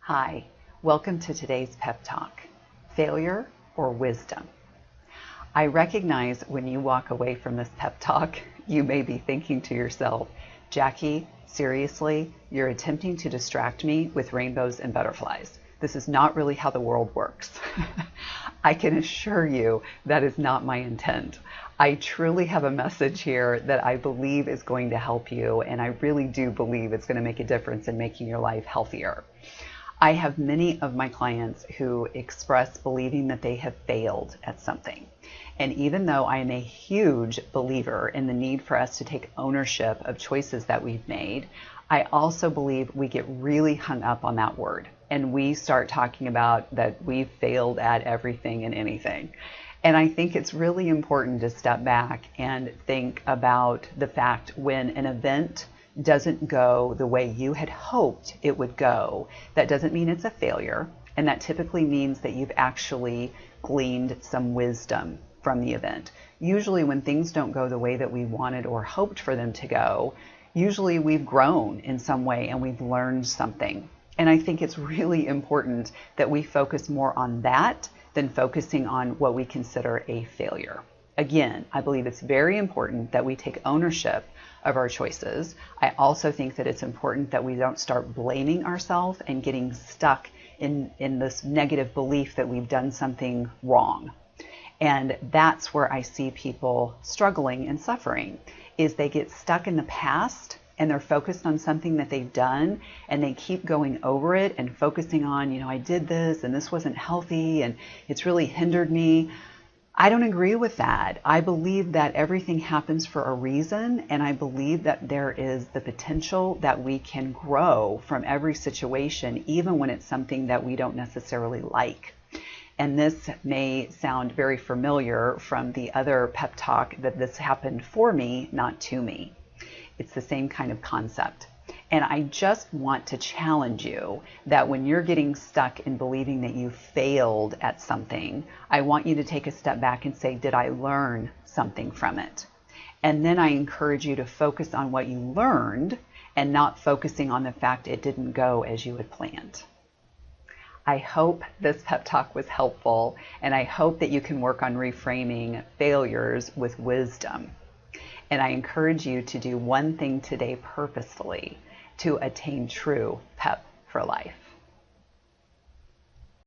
Hi, welcome to today's pep talk, failure or wisdom. I recognize when you walk away from this pep talk, you may be thinking to yourself, Jackie, seriously, you're attempting to distract me with rainbows and butterflies. This is not really how the world works. I can assure you that is not my intent. I truly have a message here that I believe is going to help you, and I really do believe it's going to make a difference in making your life healthier. I have many of my clients who express believing that they have failed at something. And even though I am a huge believer in the need for us to take ownership of choices that we've made, I also believe we get really hung up on that word. And we start talking about that we've failed at everything and anything. And I think it's really important to step back and think about the fact when an event doesn't go the way you had hoped it would go, that doesn't mean it's a failure. And that typically means that you've actually gleaned some wisdom from the event. Usually when things don't go the way that we wanted or hoped for them to go, usually we've grown in some way and we've learned something. And I think it's really important that we focus more on that than focusing on what we consider a failure. Again, I believe it's very important that we take ownership of our choices. I also think that it's important that we don't start blaming ourselves and getting stuck in this negative belief that we've done something wrong. And that's where I see people struggling and suffering, is they get stuck in the past and they're focused on something that they've done and they keep going over it and focusing on, I did this and this wasn't healthy and it's really hindered me. I don't agree with that. I believe that everything happens for a reason, and I believe that there is the potential that we can grow from every situation, even when it's something that we don't necessarily like. And this may sound very familiar from the other pep talk that this happened for me, not to me. It's the same kind of concept. And I just want to challenge you that when you're getting stuck in believing that you failed at something, I want you to take a step back and say, did I learn something from it? And then I encourage you to focus on what you learned and not focusing on the fact it didn't go as you had planned. I hope this pep talk was helpful, and I hope that you can work on reframing failures with wisdom. And I encourage you to do one thing today purposefully to attain true pep for life.